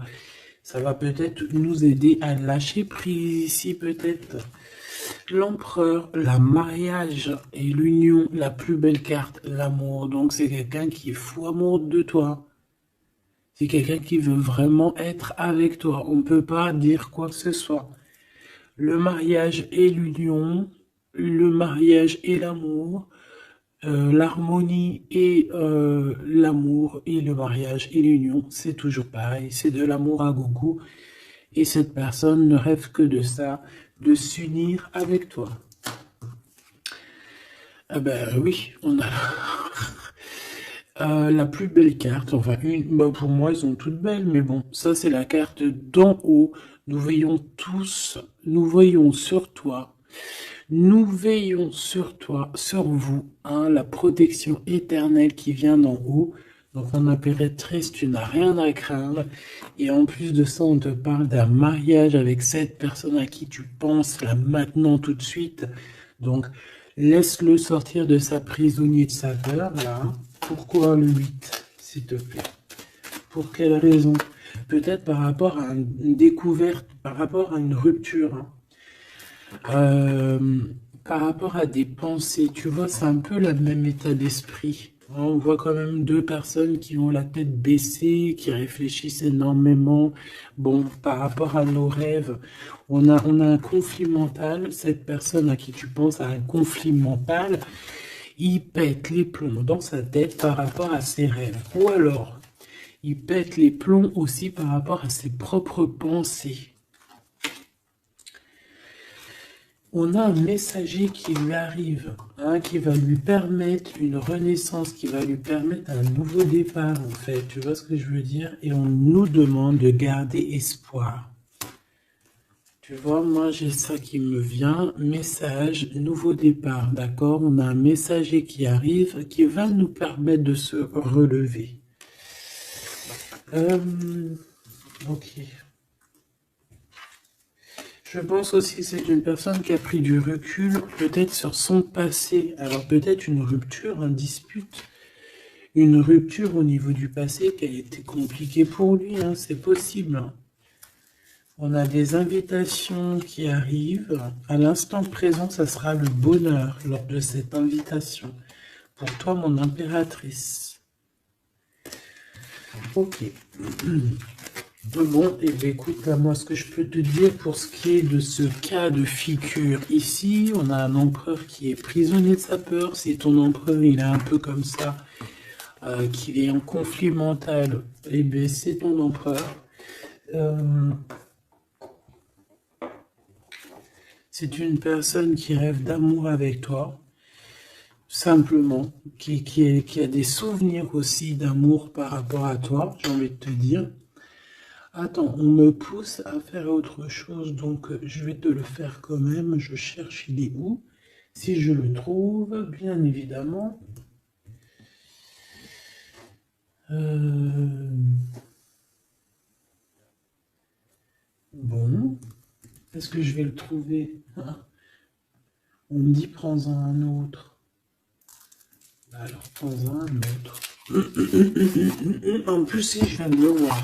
Ça va peut-être nous aider à lâcher prise ici, peut-être. L'empereur, la mariage et l'union, la plus belle carte, l'amour. Donc, c'est quelqu'un qui est fou amoureux de toi. C'est quelqu'un qui veut vraiment être avec toi. On ne peut pas dire quoi que ce soit. Le mariage et l'union, le mariage et l'amour, l'harmonie et l'amour et le mariage et l'union, c'est toujours pareil. C'est de l'amour à gogo. Et cette personne ne rêve que de ça, de s'unir avec toi. Ah ben oui, on a... La plus belle carte, enfin, pour moi, elles sont toutes belles, mais bon, ça, c'est la carte d'en haut. Nous veillons tous, nous voyons sur toi, nous veillons sur toi, sur vous, hein, la protection éternelle qui vient d'en haut. Donc, mon impératrice, tu n'as rien à craindre. Et en plus de ça, on te parle d'un mariage avec cette personne à qui tu penses là maintenant tout de suite. Donc, laisse-le sortir de sa prisonnier de sa peur, là. Pourquoi le 8, s'il te plaît? Pour quelle raison? Peut-être par rapport à une découverte, par rapport à une rupture, hein. Par rapport à des pensées, tu vois, c'est un peu le même état d'esprit. On voit quand même deux personnes qui ont la tête baissée, qui réfléchissent énormément. Bon, par rapport à nos rêves, on a un conflit mental. Cette personne à qui tu penses a un conflit mental. Il pète les plombs dans sa tête par rapport à ses rêves. Ou alors, il pète les plombs aussi par rapport à ses propres pensées. On a un messager qui lui arrive, hein, qui va lui permettre une renaissance, qui va lui permettre un nouveau départ, en fait. Tu vois ce que je veux dire? Et on nous demande de garder espoir. Tu vois, moi, j'ai ça qui me vient. Message, nouveau départ, d'accord? On a un messager qui arrive, qui va nous permettre de se relever. Ok. Je pense aussi que c'est une personne qui a pris du recul, peut-être sur son passé. Alors peut-être une rupture, une dispute, une rupture au niveau du passé qui a été compliquée pour lui, hein, c'est possible. On a des invitations qui arrivent. À l'instant présent, ça sera le bonheur lors de cette invitation. Pour toi, mon impératrice. Ok. Bon, et bien écoute, là, moi, ce que je peux te dire pour ce qui est de ce cas de figure ici, on a un empereur qui est prisonnier de sa peur. Si ton empereur, il est un peu comme ça, qu'il est en conflit mental, et bien c'est ton empereur. C'est une personne qui rêve d'amour avec toi, simplement, qui a des souvenirs aussi d'amour par rapport à toi, j'ai envie de te dire. Attends, on me pousse à faire autre chose, donc je vais te le faire quand même. Je cherche, il est où? Si je le trouve, bien évidemment. Bon, est-ce que je vais le trouver? On me dit prends-en un autre. Alors, prends-en un autre. En plus, si je viens de le voir.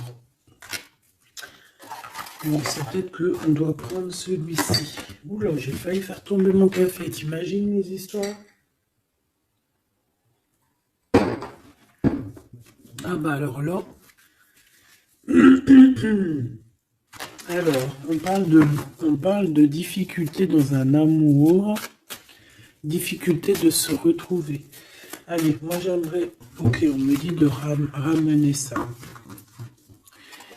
Bon, c'est peut-être qu'on doit prendre celui-ci. Oula, j'ai failli faire tomber mon café. T'imagines les histoires? Ah bah alors là... Alors, on parle de difficulté dans un amour, difficulté de se retrouver. Allez, moi j'aimerais... Ok, on me dit de ramener ça.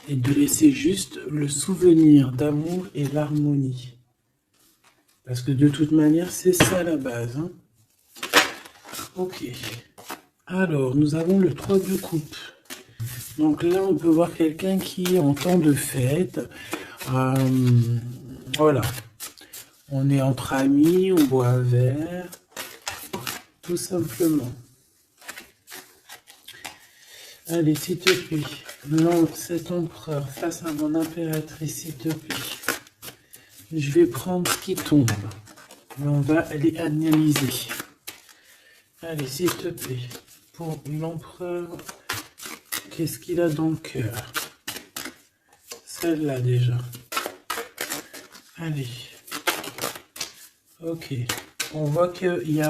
Et de laisser juste le souvenir d'amour et l'harmonie. Parce que de toute manière, c'est ça la base. Hein. Ok. Alors, nous avons le 3 de coupe. Donc là, on peut voir quelqu'un qui est en temps de fête. Voilà. On est entre amis, on boit un verre. Tout simplement. Allez, s'il te plaît. Non, cet empereur face à mon impératrice, s'il te plaît. Je vais prendre ce qui tombe. Mais on va aller analyser. Allez, s'il te plaît. Pour l'empereur, qu'est-ce qu'il a dans le cœur? Celle-là déjà. Allez. Ok. On voit qu'il y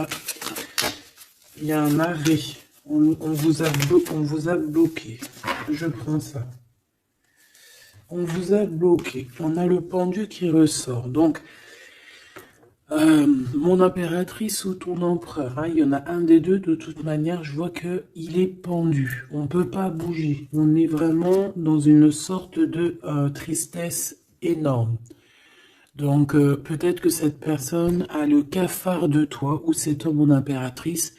a un arrêt. On vous a bloqué. Je prends ça. On vous a bloqué. On a le pendu qui ressort. Donc, mon impératrice ou ton empereur, hein, il y en a un des deux. De toute manière, je vois qu'il est pendu. On ne peut pas bouger. On est vraiment dans une sorte de tristesse énorme. Donc, peut-être que cette personne a le cafard de toi, ou cet homme, mon impératrice,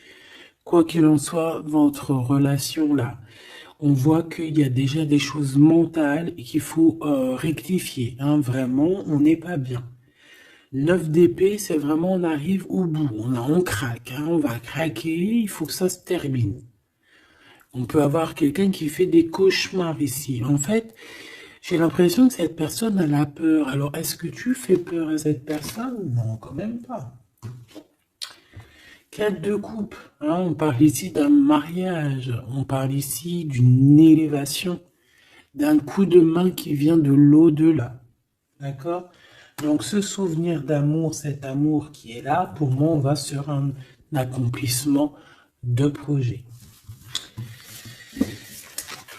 quoi qu'il en soit, votre relation là, on voit qu'il y a déjà des choses mentales et qu'il faut rectifier. Hein, vraiment, on n'est pas bien. 9 d'épée, c'est vraiment on arrive au bout. On craque, hein, on va craquer, il faut que ça se termine. On peut avoir quelqu'un qui fait des cauchemars ici. En fait, j'ai l'impression que cette personne, elle a peur. Alors, est-ce que tu fais peur à cette personne? Non, quand même pas. 4 de coupe, hein, on parle ici d'un mariage, on parle ici d'une élévation, d'un coup de main qui vient de l'au-delà. D'accord? Donc ce souvenir d'amour, cet amour qui est là, pour moi, on va sur un accomplissement de projet.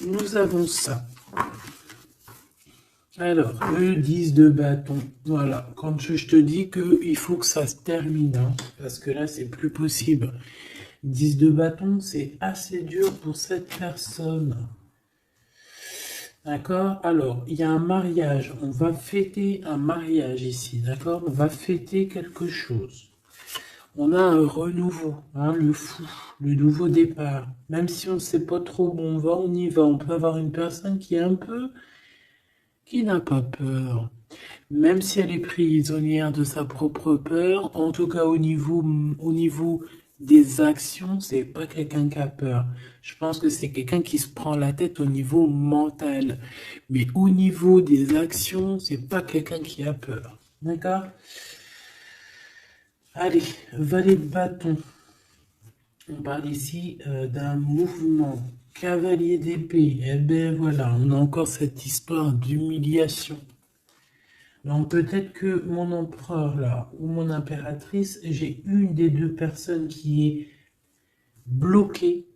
Nous avons ça. Alors, le 10 de bâton. Voilà, quand je te dis qu'il faut que ça se termine, hein, parce que là, c'est plus possible. 10 de bâton, c'est assez dur pour cette personne. D'accord? Alors, il y a un mariage. On va fêter un mariage ici, d'accord? On va fêter quelque chose. On a un renouveau, hein, le fou, le nouveau départ. Même si on ne sait pas trop où on va, on y va. On peut avoir une personne qui est un peu... qui n'a pas peur. Même si elle est prisonnière de sa propre peur, en tout cas au niveau des actions, c'est pas quelqu'un qui a peur. Je pense que c'est quelqu'un qui se prend la tête au niveau mental. Mais au niveau des actions, c'est pas quelqu'un qui a peur. D'accord? Allez, valet de bâton. On parle ici d'un mouvement. Cavalier d'épée. Eh bien voilà, on a encore cette histoire d'humiliation. Donc peut-être que mon empereur là, ou mon impératrice, j'ai une des deux personnes qui est bloquée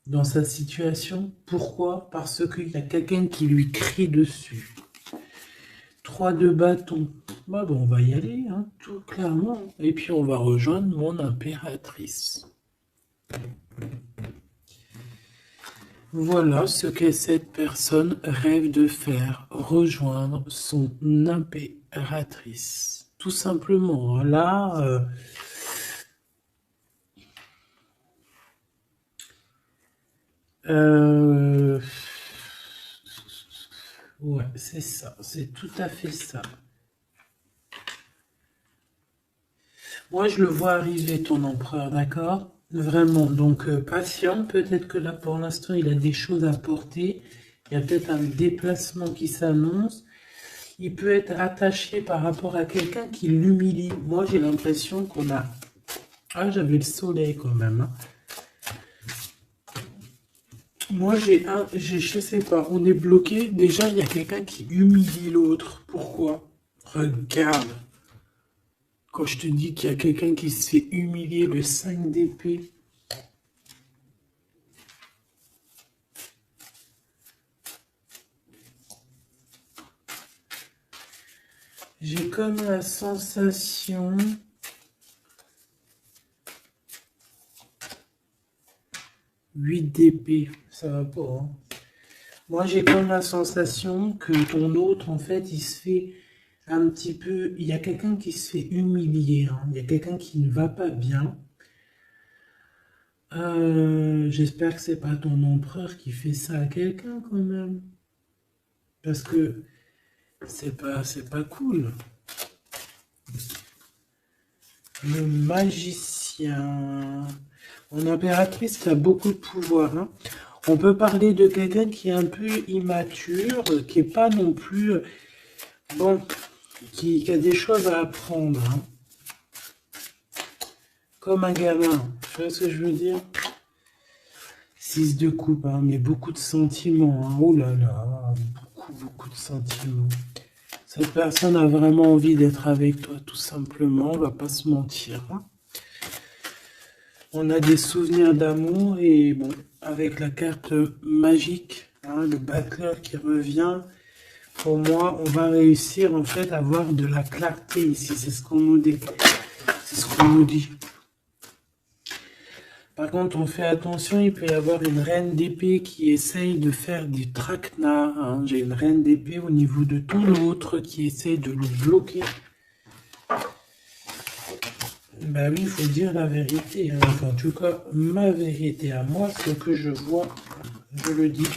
dans sa situation. Pourquoi? Parce qu'il y a quelqu'un qui lui crie dessus. 3 de bâton. Bah bon, on va y aller, hein, tout clairement. Et puis on va rejoindre mon impératrice. Voilà ce que cette personne rêve de faire, rejoindre son impératrice. Tout simplement, là, ouais, c'est ça, c'est tout à fait ça. Moi, je le vois arriver, ton empereur, d'accord? Vraiment, donc patient, peut-être que là, pour l'instant, il a des choses à porter. Il y a peut-être un déplacement qui s'annonce. Il peut être attaché par rapport à quelqu'un qui l'humilie. Moi, j'ai l'impression qu'on a... Ah, j'avais le soleil quand même. Hein. Moi, je sais pas, on est bloqué. Déjà, il y a quelqu'un qui humilie l'autre. Pourquoi? Regarde. Quand je te dis qu'il y a quelqu'un qui se fait humilier, le 5 d'épée. J'ai comme la sensation... Huit d'épée, ça va pas. Hein. Moi, j'ai comme la sensation que ton autre, en fait, il se fait un petit peu... Il y a quelqu'un qui se fait humilier. Hein. Il y a quelqu'un qui ne va pas bien. J'espère que c'est pas ton empereur qui fait ça à quelqu'un, quand même. Parce que c'est pas cool. Le magicien... Mon impératrice qui a beaucoup de pouvoir. Hein. On peut parler de quelqu'un qui est un peu immature, qui est pas non plus... Bon, qui a des choses à apprendre. Hein. Comme un gamin. Tu vois ce que je veux dire? 6 de coupe, hein, mais beaucoup de sentiments. Hein. Oh là là, beaucoup de sentiments. Cette personne a vraiment envie d'être avec toi, tout simplement. On va pas se mentir. Hein. On a des souvenirs d'amour et bon, avec la carte magique, hein, le battleur qui revient, pour moi, on va réussir en fait à avoir de la clarté ici. C'est ce qu'on nous dit. C'est ce qu'on nous dit. Par contre, on fait attention, il peut y avoir une reine d'épée qui essaye de faire du traquenard. Hein. J'ai une reine d'épée au niveau de ton autre qui essaye de le bloquer. Bah oui, il faut dire la vérité, hein. Enfin, en tout cas, ma vérité à moi, ce que je vois, je le dis.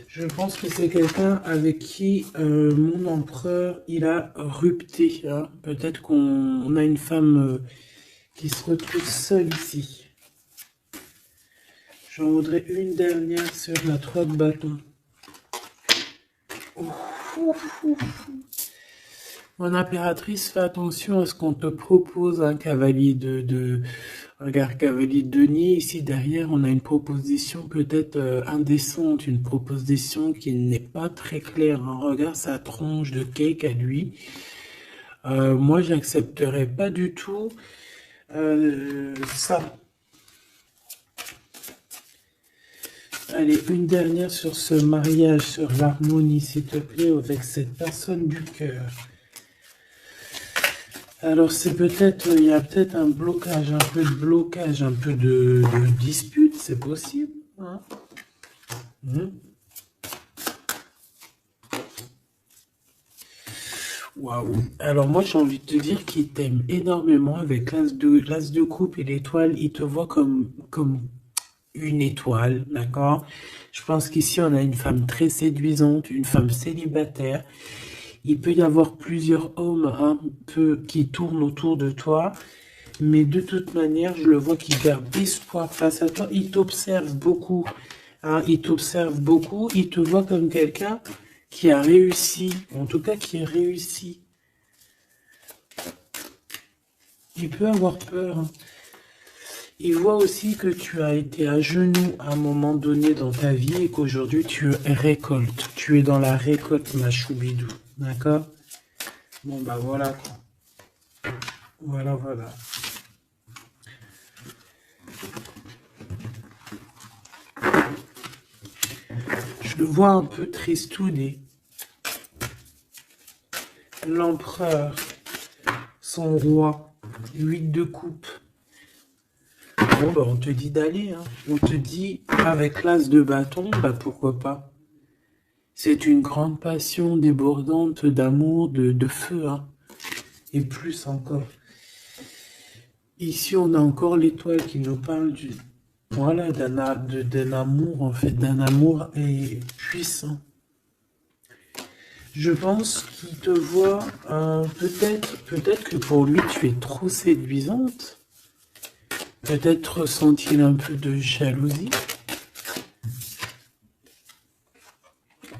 Je pense que c'est quelqu'un avec qui mon empereur, il a rupté, hein. Peut-être qu'on a une femme qui se retrouve seule ici. J'en voudrais une dernière sur la 3 de bâton. Ouf, ouf, ouf. Mon impératrice, fais attention à ce qu'on te propose, un cavalier Regarde, cavalier de Denis, ici derrière, on a une proposition peut-être indécente, une proposition qui n'est pas très claire, hein. Regarde sa tronche de cake à lui. Moi, j'accepterais pas du tout ça. Allez, une dernière sur ce mariage, sur l'harmonie, s'il te plaît, avec cette personne du cœur. Alors c'est peut-être, il y a peut-être un blocage, un peu de blocage, un peu de dispute, c'est possible, hein. Waouh. Alors moi j'ai envie de te dire qu'il t'aime énormément avec l'as de coupe et l'étoile, il te voit comme une étoile, d'accord? Je pense qu'ici on a une femme très séduisante, une femme célibataire. Il peut y avoir plusieurs hommes un peu qui tournent autour de toi, mais de toute manière, je le vois qui garde espoir face à toi. Il t'observe beaucoup, hein, il t'observe beaucoup. Il te voit comme quelqu'un qui a réussi, en tout cas qui a réussi. Il peut avoir peur, hein. Il voit aussi que tu as été à genoux à un moment donné dans ta vie et qu'aujourd'hui tu récoltes. Tu es dans la récolte, ma choubidou. D'accord? Bon, bah voilà quoi. Voilà, voilà. Je le vois un peu tristouné. L'empereur, son roi, 8 de coupe. Bon, bah on te dit d'aller, hein. On te dit, avec l'as de bâton, bah pourquoi pas. C'est une grande passion débordante d'amour, de feu, hein. Et plus encore. Ici, on a encore l'étoile qui nous parle voilà, d'un amour, en fait, d'un amour puissant. Je pense qu'il te voit, peut-être que pour lui, tu es trop séduisante. Peut-être ressent-il un peu de jalousie.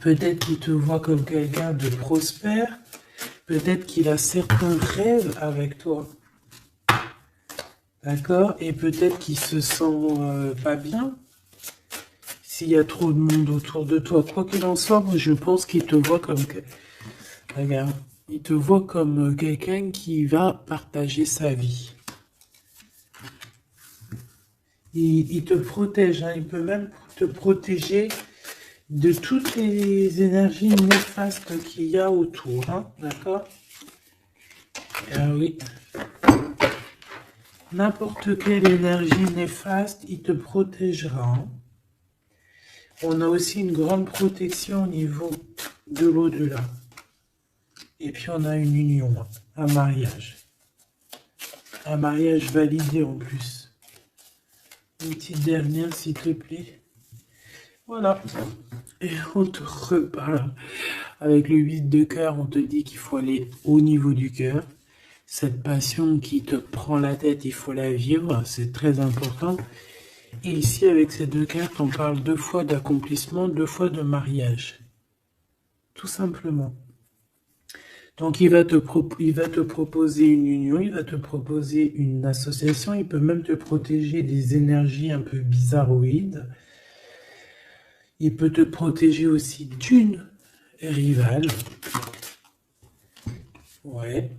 Peut-être qu'il te voit comme quelqu'un de prospère. Peut-être qu'il a certains rêves avec toi. D'accord? Et peut-être qu'il se sent pas bien s'il y a trop de monde autour de toi. Quoi qu'il en soit, moi je pense qu'il te voit comme... Regarde, il te voit comme quelqu'un qui va partager sa vie. Il te protège, hein. Il peut même te protéger de toutes les énergies néfastes qu'il y a autour, hein. D'accord? Ah oui. N'importe quelle énergie néfaste, il te protégera, hein. On a aussi une grande protection au niveau de l'au-delà. Et puis on a une union, un mariage. Un mariage validé en plus. Une petite dernière, s'il te plaît. Voilà. Et on te reparle. Avec le 8 de cœur, on te dit qu'il faut aller au niveau du cœur. Cette passion qui te prend la tête, il faut la vivre, c'est très important. Et ici, avec ces deux cartes, on parle 2 fois d'accomplissement, 2 fois de mariage. Tout simplement. Donc, il va te proposer une union, il va te proposer une association, il peut même te protéger des énergies un peu bizarroïdes. Il peut te protéger aussi d'une rivale. Ouais.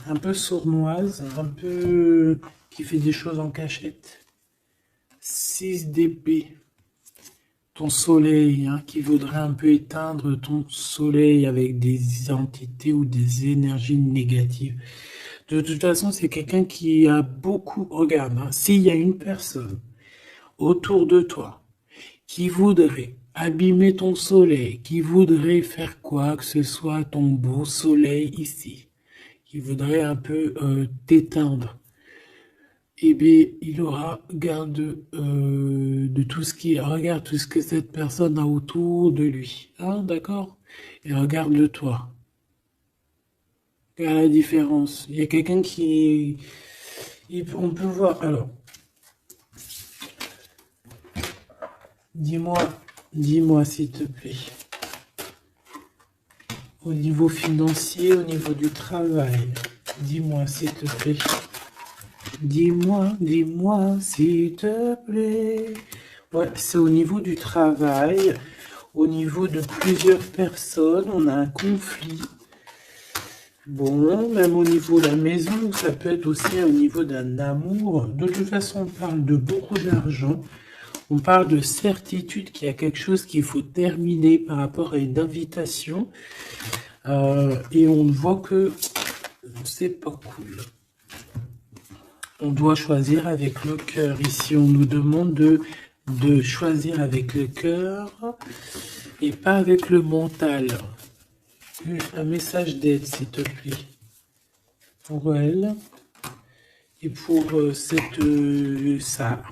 Un peu sournoise, un peu qui fait des choses en cachette. 6 d'épée. Ton soleil, hein, qui voudrait un peu éteindre ton soleil avec des entités ou des énergies négatives. De toute façon, c'est quelqu'un qui a beaucoup... Regarde, hein, s'il y a une personne autour de toi qui voudrait abîmer ton soleil, qui voudrait faire quoi que ce soit ton beau soleil ici, qui voudrait un peu t'éteindre, eh bien, il aura garde de tout ce qui regarde tout ce que cette personne a autour de lui. Hein, d'accord? Et regarde toi. Regarde la différence. Il y a quelqu'un qui... on peut voir... Alors, dis-moi s'il te plaît. Au niveau financier, au niveau du travail. Dis-moi s'il te plaît. Dis-moi s'il te plaît. Ouais, c'est au niveau du travail. Au niveau de plusieurs personnes, on a un conflit. Bon, même au niveau de la maison, ça peut être aussi au niveau d'un amour. De toute façon, on parle de beaucoup d'argent. On parle de certitude qu'il y a quelque chose qu'il faut terminer par rapport à une invitation. Et on voit que c'est pas cool. On doit choisir avec le cœur. Ici, on nous demande de choisir avec le cœur et pas avec le mental. Un message d'aide, s'il te plaît. Pour elle et pour ça.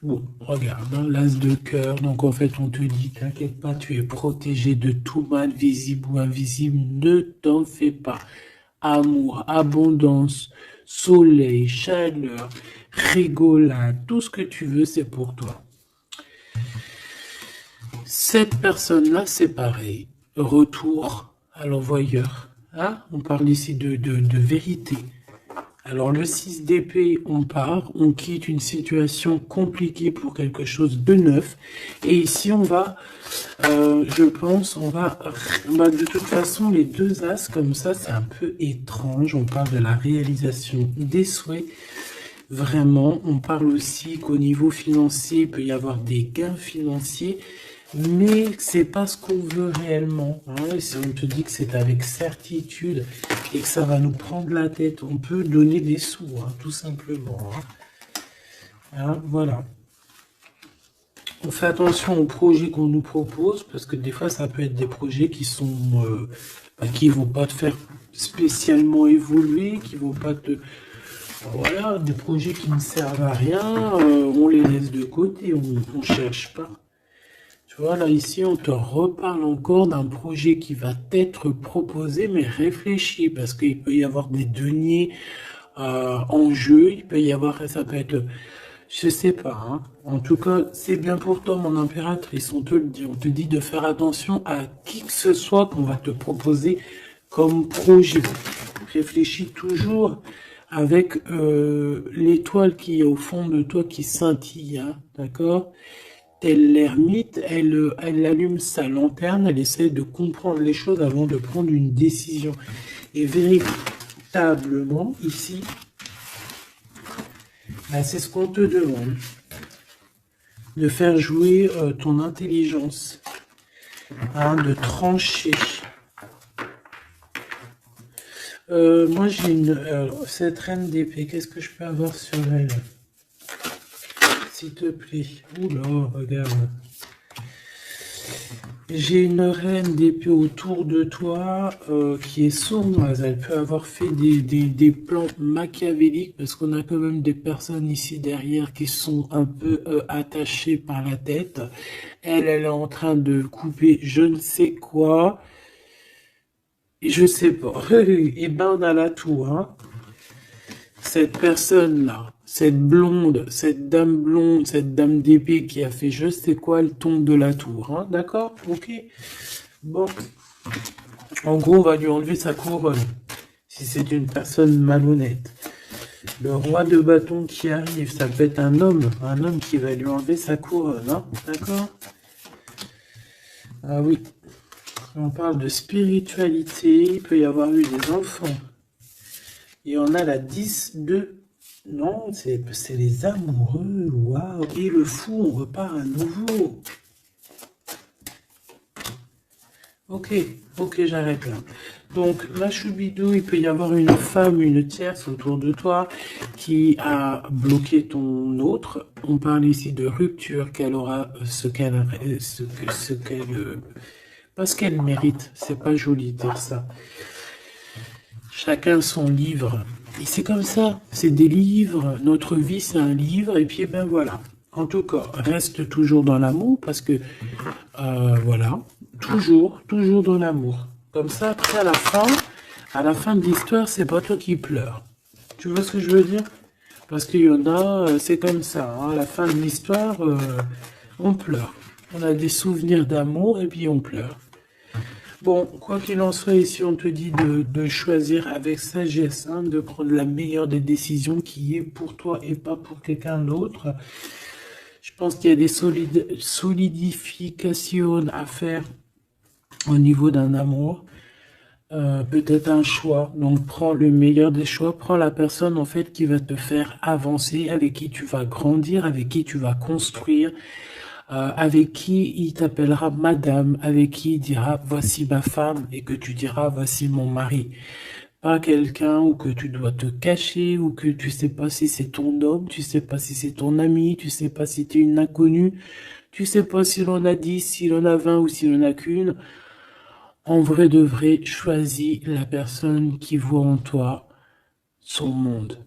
Bon, regarde, hein, l'as de cœur. Donc, en fait, on te dit, t'inquiète pas, tu es protégé de tout mal, visible ou invisible. Ne t'en fais pas. Amour, abondance, soleil, chaleur, rigolade, tout ce que tu veux, c'est pour toi. Cette personne-là, c'est pareil. Retour à l'envoyeur. Hein? On parle ici de vérité. Alors le 6 d'épée, on part, on quitte une situation compliquée pour quelque chose de neuf. Et ici, on va, je pense, de toute façon, les deux as comme ça, c'est un peu étrange. On parle de la réalisation des souhaits. Vraiment, on parle aussi qu'au niveau financier, il peut y avoir des gains financiers. Mais c'est pas ce qu'on veut réellement. Hein. Et si on te dit que c'est avec certitude et que ça va nous prendre la tête, on peut donner des sous, hein, tout simplement. Hein, voilà. On fait attention aux projets qu'on nous propose, parce que des fois, ça peut être des projets qui sont, qui vont pas te faire spécialement évoluer, qui vont pas te... Voilà, des projets qui ne servent à rien, on les laisse de côté, on cherche pas. Voilà, ici, on te reparle encore d'un projet qui va t'être proposé, mais réfléchi, parce qu'il peut y avoir des deniers en jeu, il peut y avoir, ça peut être, je sais pas, hein. En tout cas, c'est bien pour toi, mon impératrice, on te dit de faire attention à qui que ce soit qu'on va te proposer comme projet. Réfléchis toujours avec l'étoile qui est au fond de toi qui scintille, hein, d'accord? Telle l'ermite, elle allume sa lanterne, elle essaie de comprendre les choses avant de prendre une décision. Et véritablement, ici, c'est ce qu'on te demande. De faire jouer ton intelligence. Hein, de trancher. Moi, j'ai cette reine d'épée, qu'est-ce que je peux avoir sur elle? S'il te plaît. Oula, regarde. J'ai une reine d'épée autour de toi qui est sournoise. Elle peut avoir fait des plans machiavéliques parce qu'on a quand même des personnes ici derrière qui sont un peu attachées par la tête. Elle est en train de couper je ne sais quoi. Et je sais pas. Et ben on a la tour, hein. Cette personne-là, cette blonde, cette dame d'épée qui a fait je sais quoi, elle tombe de la tour, hein, d'accord? Ok. Bon. En gros, on va lui enlever sa couronne, si c'est une personne malhonnête. Le roi de bâton qui arrive, ça peut être un homme qui va lui enlever sa couronne, hein, d'accord? Ah oui. On parle de spiritualité, il peut y avoir eu des enfants. Et on a la 10 de... Non, c'est les amoureux. Waouh. Et le fou, on repart à nouveau. Ok, ok, j'arrête là. Donc, là, Choubidou, il peut y avoir une femme, une tierce autour de toi qui a bloqué ton autre. On parle ici de rupture, qu'elle aura ce qu'elle, pas ce qu'elle mérite. C'est pas joli de dire ça. Chacun son livre. Et c'est comme ça, c'est des livres. Notre vie, c'est un livre. Et puis, ben voilà. En tout cas, reste toujours dans l'amour parce que, voilà, toujours, toujours dans l'amour. Comme ça, après, à la fin de l'histoire, c'est pas toi qui pleures. Tu vois ce que je veux dire? Parce qu'il y en a, c'est comme ça. Hein, à la fin de l'histoire, on pleure. On a des souvenirs d'amour et puis on pleure. Bon, quoi qu'il en soit, ici on te dit de choisir avec sagesse, hein, de prendre la meilleure des décisions qui est pour toi et pas pour quelqu'un d'autre. Je pense qu'il y a des solidifications à faire au niveau d'un amour. Peut-être un choix. Donc prends le meilleur des choix, prends la personne en fait qui va te faire avancer, avec qui tu vas grandir, avec qui tu vas construire, avec qui il t'appellera madame, avec qui il dira voici ma femme et que tu diras voici mon mari. Pas quelqu'un où que tu dois te cacher, ou que tu sais pas si c'est ton homme, tu sais pas si c'est ton ami, tu sais pas si t'es une inconnue, tu sais pas si l'on a 10, si l'on a 20 ou si l'on a qu'une. En vrai de vrai, choisis la personne qui voit en toi son monde.